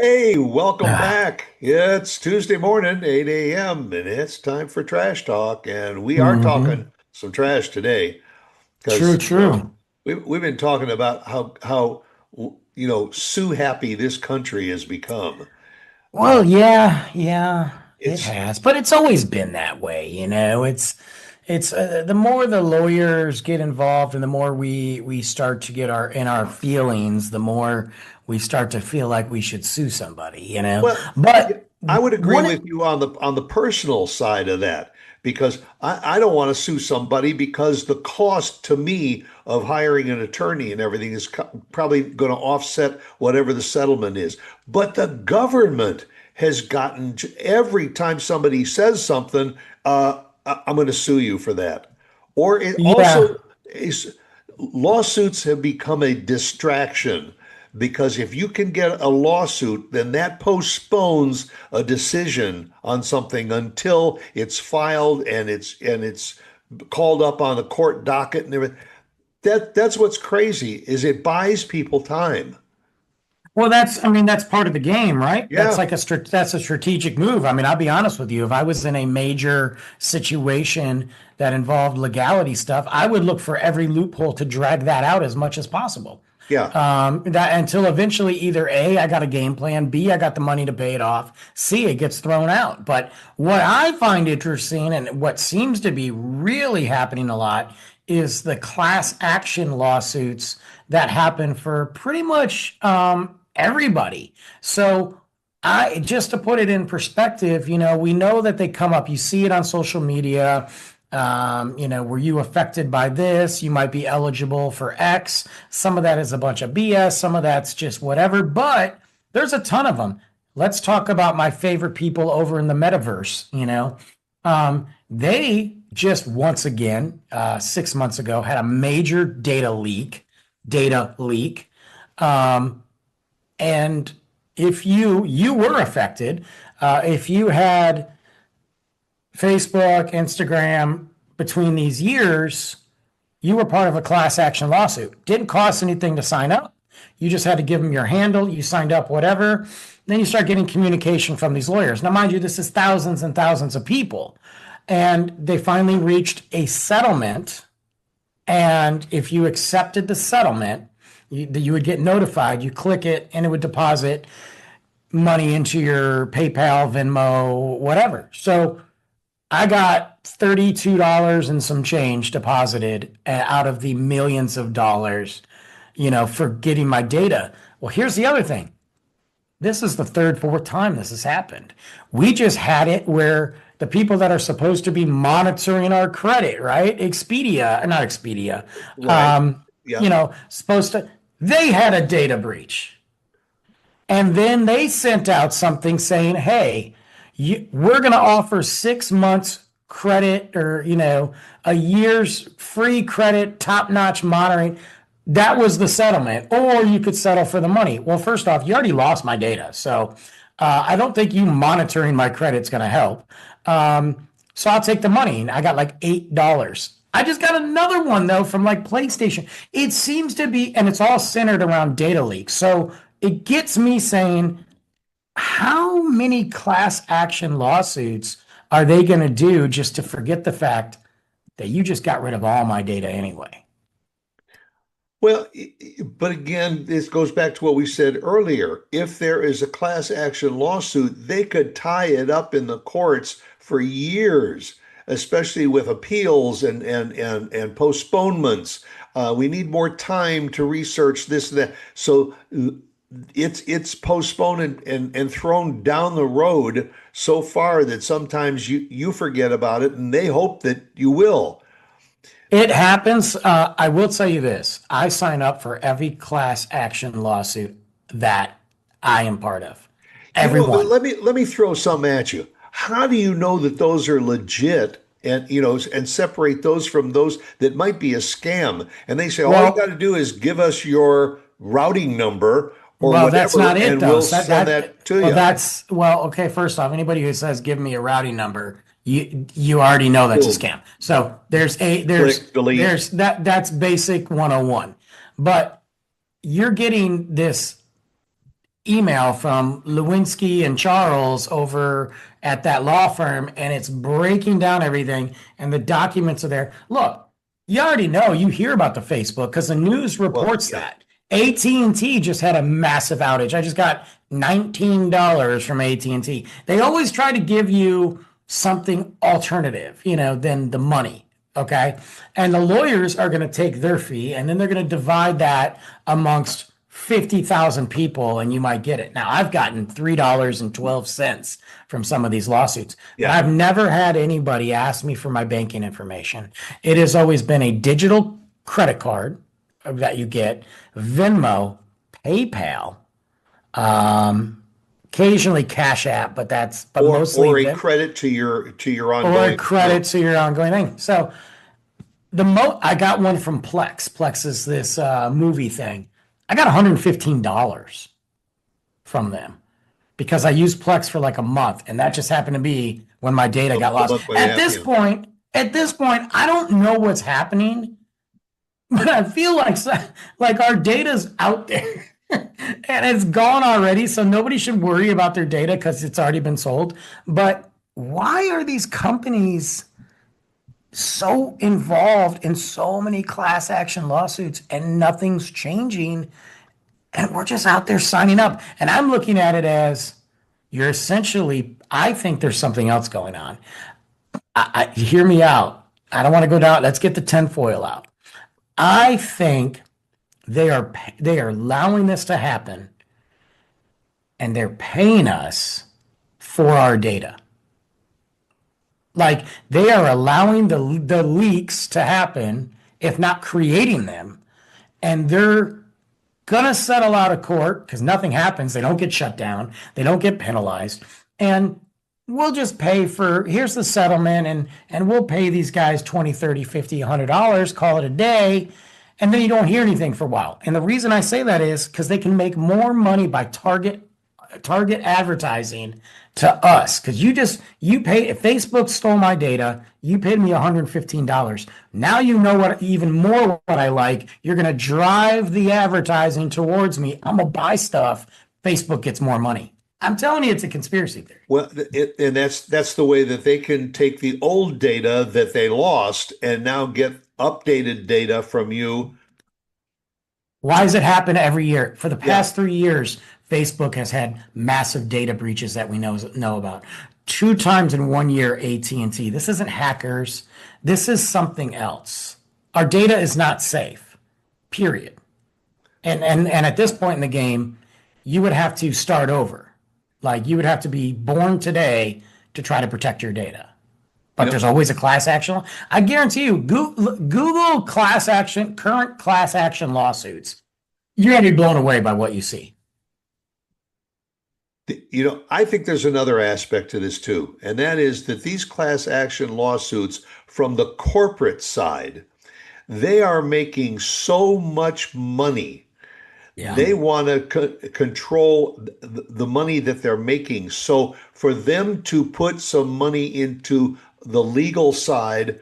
Hey, welcome Ah, back. It's Tuesday morning, 8 a.m., and it's time for Trash Talk. And we are hmm talking some trash today True, because, true. we've been talking about how sue happy this country has become. Uh, Well, yeah, it it's has, but it's always been that way, it's the more the lawyers get involved and the more we start to get our feelings, the more we start to feel like we should sue somebody. Well, yeah, But I would agree one with you on the personal side of that because I don't want to sue somebody because the cost to me of hiring an attorney and everything is probably going to offset whatever the settlement is. But the government has gotten every time somebody says something, I'm going to sue you for that. Or it also yeah, is lawsuits have become a distraction because if you can get a lawsuit, then that postpones a decision on something until it's filed and it's called up on a court docket and everything. That's what's crazy is it buys people time. well, that's part of the game, right? That's Yeah, like that's a strategic move. I mean, I'll be honest with you. If I was in a major situation that involved legality stuff, I would look for every loophole to drag that out as much as possible. yeah. That until eventually either A, I got a game plan, B, I got the money to pay it off, C, it gets thrown out. But what I find interesting and what seems to be really happening a lot is the class action lawsuits that happen for pretty much everybody. So I just to put it in perspective, we know that they come up. You see it on social media. Were you affected by this? You might be eligible for X. Some of that is a bunch of BS. Some of that's just whatever. But there's a ton of them. Let's talk about my favorite people over in the metaverse. They just once again, 6 months ago, had a major data leak. Um, and if you were affected, if you had Facebook, Instagram between these years, you were part of a class action lawsuit. Didn't cost anything to sign up. You just had to give them your handle. You signed up, whatever. Then you start getting communication from these lawyers. Now, mind you, this is thousands and thousands of people. And they finally reached a settlement. And if you accepted the settlement, you would get notified. You click it, and it would deposit money into your PayPal, Venmo, whatever. So I got $32 and some change deposited out of the millions of dollars, for getting my data. Well, here's the other thing. This is the third, fourth time this has happened. We just had it where the people that are supposed to be monitoring our credit, right? Expedia, not Expedia, Right. Yeah. supposed to, they had a data breach. And then they sent out something saying, hey, we're going to offer 6 months credit or, a year's free credit, top notch monitoring. That was the settlement. Or you could settle for the money. Well, first off, you already lost my data. So I don't think you monitoring my credit is going to help. So I'll take the money. I got like $8. I just got another one though from like PlayStation. It seems to be, and it's all centered around data leaks. So it gets me saying, how many class action lawsuits are they going to do just to forget the fact that you just got rid of all my data anyway? Well, but again, this goes back to what we said earlier. If there is a class action lawsuit, they could tie it up in the courts for years, especially with appeals and postponements. We need more time to research this and that. So it's postponed and thrown down the road so far that sometimes you forget about it and they hope that you will. It happens. I will tell you this. I sign up for every class action lawsuit that I am part of. But Everyone. let me throw some at you. How do you know that those are legit and and separate those from those that might be a scam? And they say all you got Well, to do is give us your routing number or Well, that's whatever, not it and though. we'll So send that to you. okay. First off, anybody who says give me a routing number, you already know that's a Boom, scam. So click, delete. that's basic 101. But you're getting this email from Lewinsky and Charles over at that law firm, and it's breaking down everything, and the documents are there. Look, you already know, you hear about the Facebook because the news Well, reports yeah, that. AT&T just had a massive outage. I just got $19 from AT&T. They always try to give you something alternative, than the money. Okay. And the lawyers are going to take their fee and then they're going to divide that amongst 50,000 people and you might get it. Now, I've gotten $3.12 from some of these lawsuits, but yeah. I've never had anybody ask me for my banking information. It has always been a digital credit card that you get, Venmo, PayPal, um, occasionally Cash App, but mostly Or a credit to your or ongoing credit account. to your ongoing thing. So I got one from Plex. Plex is this movie thing. I got $115 from them because I used Plex for like a month, and that just happened to be when my data got A lost. month and a half, yeah. At this point, I don't know what's happening, but I feel like our data's out there and it's gone already, so nobody should worry about their data because it's already been sold. But why are these companies so involved in so many class action lawsuits and nothing's changing? And we're just out there signing up. And I'm looking at it as you're essentially, I think there's something else going on. Hear me out. I don't want to go down. Let's get the tinfoil out. I think they are allowing this to happen and they're paying us for our data. Like they are allowing the leaks to happen, if not creating them, and they're gonna settle out of court because nothing happens. They don't get shut down. They don't get penalized, and we'll just pay for here's the settlement, and we'll pay these guys 20, 30, 50, $100, call it a day, and then you don't hear anything for a while. And the reason I say that is because they can make more money by target advertising to us because you pay if Facebook stole my data, you paid me $115. Now you know what even more what I like. You're gonna drive the advertising towards me. I'm gonna buy stuff. Facebook gets more money. I'm telling you, it's a conspiracy theory. Well, and that's the way that they can take the old data that they lost and now get updated data from you. Why does it happen every year? For the Yeah, past 3 years, Facebook has had massive data breaches that we know about. 2 times in 1 year, AT&T. This isn't hackers. This is something else. Our data is not safe. Period. And at this point in the game, you would have to start over. Like you would have to be born today to try to protect your data. But yep. there's always a class action. I guarantee you, Google current class action lawsuits. You're going to be blown away by what you see. I think there's another aspect to this too, and that is that these class action lawsuits from the corporate side, they are making so much money. Yeah. They want to control the money that they're making. So for them to put some money into the legal side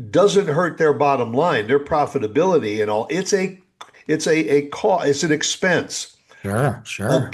doesn't hurt their bottom line, their profitability and all. It's a cost, it's an expense Sure.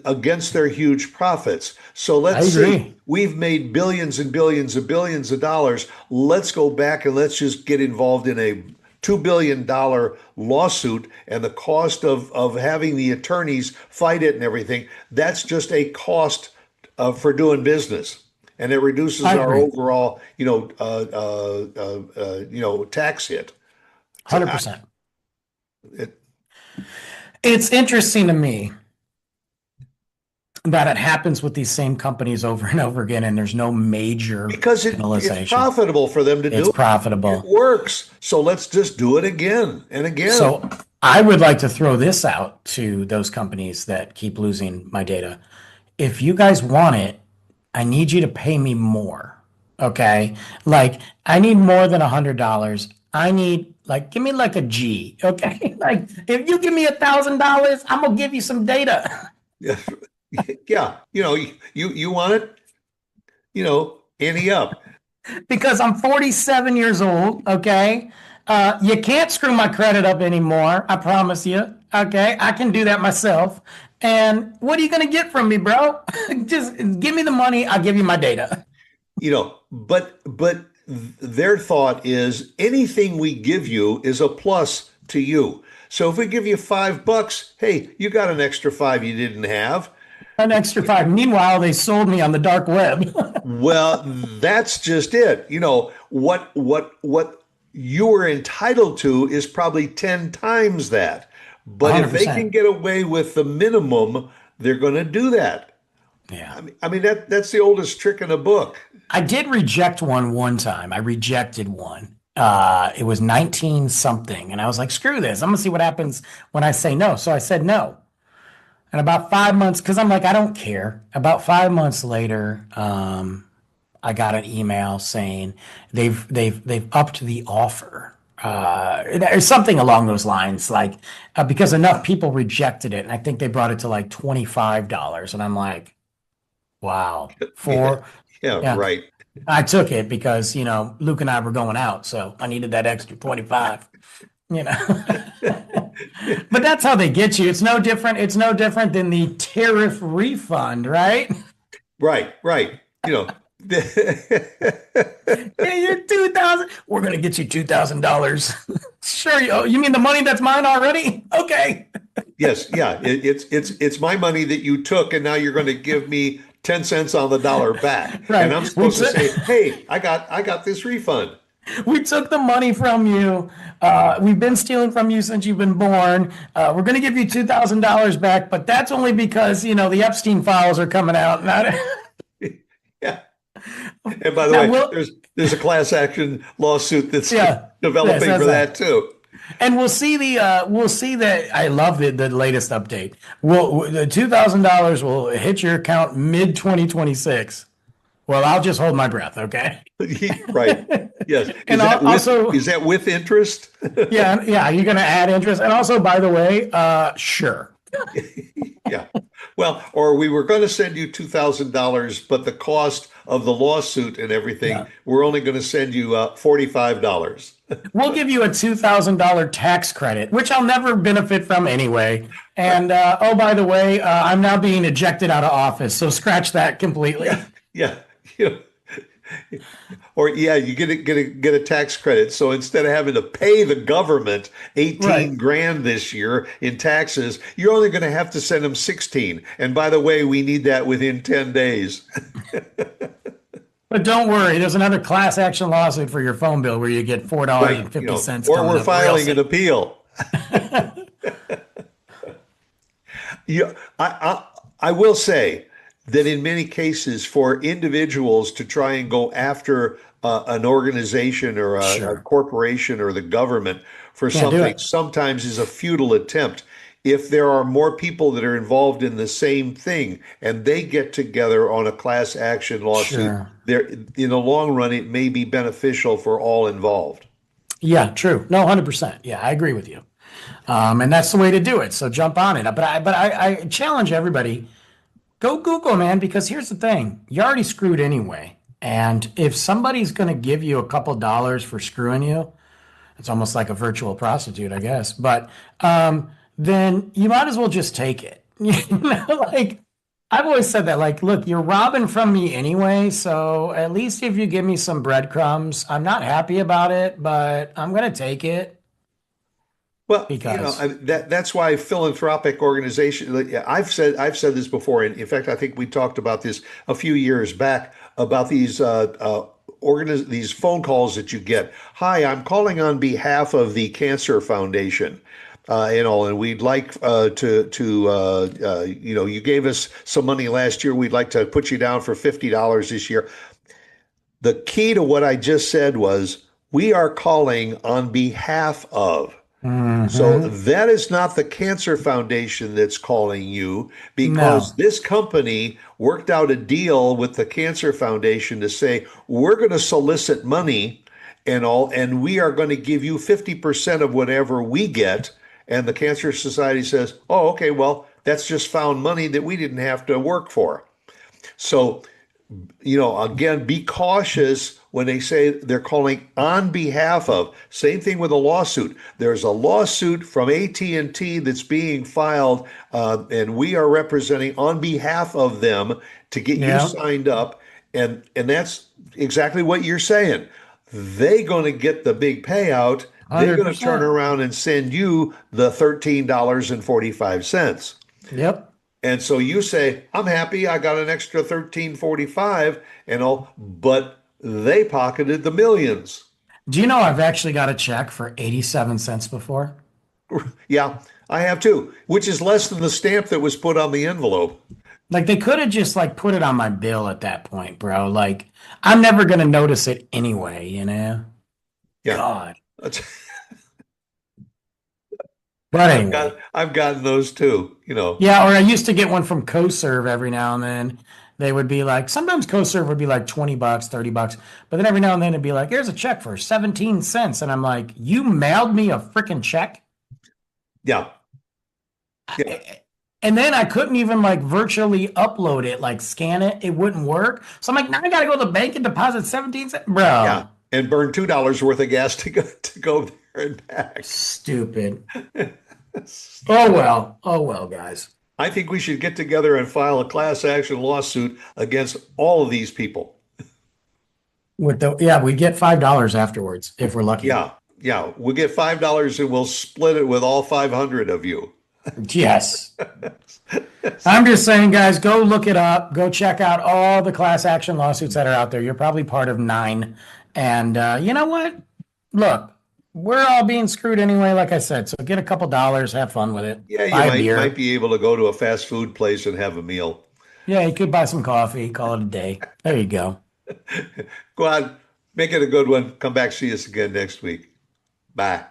against their huge profits. So I let's see, agree. we've made billions and billions and billions of dollars. Let's go back and let's just get involved in a $2 billion lawsuit and the cost of having the attorneys fight it and everything. That's just a cost for doing business. And it reduces I our agree. overall, tax hit. So 100%. it, It's interesting to me that it happens with these same companies over and over again, and there's no major because it's penalization. profitable for them to It's do it. It profitable. works. So let's just do it again and again. So I would like to throw this out to those companies that keep losing my data. If you guys want it, I need you to pay me more. Okay. Like I need more than $100. I need like give me like a G. Okay. Like if you give me $1,000, I'm gonna give you some data. Yeah, you want it, ante up. Because I'm 47 years old. Okay. You can't screw my credit up anymore. I promise you. Okay. I can do that myself. And what are you going to get from me, bro? Just give me the money. I'll give you my data. But their thought is anything we give you is a plus to you. So if we give you $5, hey, you got an extra five you didn't have. An extra five. Meanwhile, they sold me on the dark web. Well, that's just it. What you are entitled to is probably 10 times that. But if they can 100%. get away with the minimum, they're going to do that. Yeah. I mean that's the oldest trick in the book. I did reject one time. I rejected one. It was 19 something. And I was like, screw this. I'm going to see what happens when I say no. So I said no. And about 5 months, because I'm like, I don't care. About 5 months later, I got an email saying they've upped the offer. Or something along those lines, like because enough people rejected it, and I think they brought it to like $25. And I'm like, wow, Yeah, for yeah, yeah, right. I took it because Luke and I were going out, so I needed that extra 25. You know, but that's how they get you. It's no different. It's no different than the tariff refund, right? Right, right. Yeah, you're 2,000. We're gonna get you $2,000. Sure. You mean the money that's mine already? Okay. Yes, yeah. It's my money that you took, and now you're going to give me 10 cents on the dollar back. And Right. I'm supposed to say, hey, I got this refund. We took the money from you. We've been stealing from you since you've been born. We're going to give you $2,000 back, but that's only because the Epstein files are coming out. Not, Yeah. And by the now, way, there's a class action lawsuit that's yeah, yes, developing that's for that. that too. And we'll see that. I love the latest update. The $2,000 will hit your account mid 2026. Well, I'll just hold my breath, okay? Right. Yes. And Is also, that with interest? yeah, yeah, you're going to add interest. And also, by the way, sure. Yeah. Well, or we were going to send you $2,000, but the cost of the lawsuit and everything, Yeah. we're only going to send you $45. We'll give you a $2,000 tax credit, which I'll never benefit from anyway. And oh, by the way, I'm now being ejected out of office, so scratch that Yeah. completely. Yeah. You know, or yeah, you get a tax credit. So instead of having to pay the government Right. 18 grand this year in taxes, you're only going to have to send them 16. And by the way, we need that within 10 days. But don't worry, there's another class action lawsuit for your phone bill where you get four dollars Right. and fifty cents Or coming we're up real filing soon. an appeal. Yeah, I will say that in many cases, for individuals to try and go after an organization or a Sure. corporation or the government for Can't do something it. sometimes is a futile attempt. If there are more people that are involved in the same thing and they get together on a class action lawsuit, Sure. there in the long run, it may be beneficial for all involved. Yeah, true. No, 100%. Yeah, I agree with you. And that's the way to do it. So jump on it. But I challenge everybody, go Google, man, because here's the thing. You're already screwed anyway. And if somebody's going to give you a couple dollars for screwing you, it's almost like a virtual prostitute, I guess. But then you might as well just take it. Like I've always said that, like, look, you're robbing from me anyway. So at least if you give me some breadcrumbs, I'm not happy about it, but I'm going to take it Well, because, that's why philanthropic organization. Like, yeah, I've said this before, and in fact, I think we talked about this a few years back about these phone calls that you get. Hi, I'm calling on behalf of the Cancer Foundation. And we'd like you gave us some money last year. We'd like to put you down for $50 this year. The key to what I just said was we are calling on behalf of. So hmm, that is not the Cancer Foundation that's calling you because no, this company worked out a deal with the Cancer Foundation to say, we're going to solicit money and all, and we are going to give you 50% of whatever we get. And the Cancer Society says, oh, okay, well, that's just found money that we didn't have to work for. So again, be cautious when they say they're calling on behalf of. Same thing with a lawsuit. There's a lawsuit from AT&T that's being filed, and we are representing on behalf of them to get you Yeah, signed up. And that's exactly what you're saying. They're going to get the big payout. They're going to turn 100%. around and send you the $13.45. Yep. And so you say, I'm happy I got an extra 13.45 and all, but they pocketed the millions. Do you know I've actually got a check for 87 cents before? Yeah, I have too, which is less than the stamp that was put on the envelope. Like they could have just like put it on my bill at that point, bro. Like I'm never gonna notice it anyway, you know? Yeah. God. That's, But I've got anyway. I've gotten those too. Yeah, or I used to get one from CoServe every now and then. They would be like, sometimes CoServe would be like 20 bucks, 30 bucks. But then every now and then it'd be like, here's a check for 17 cents. And I'm like, you mailed me a freaking check? Yeah. Yeah. And then I couldn't even like virtually upload it, like scan it. It wouldn't work. So I'm like, now I gotta go to the bank and deposit 17 cents. Yeah. Bro, And burn $2 worth of gas to go there and back. stupid. Oh well. Oh well, guys. I think we should get together and file a class action lawsuit against all of these people. With the yeah, we get $5 afterwards if we're lucky. Yeah, yeah. We'll get $5 and we'll split it with all 500 of you. Yes. I'm just saying, guys, go look it up. Go check out all the class action lawsuits that are out there. You're probably part of nine. And you know what? Look, we're all being screwed anyway, like I said. So get a couple dollars, have fun with it. Yeah, you Buy a might beer. be able to go to a fast food place and have a meal. Yeah, you could buy some coffee, call it a day. There you go. Go on, make it a good one. Come back, see us again next week. Bye.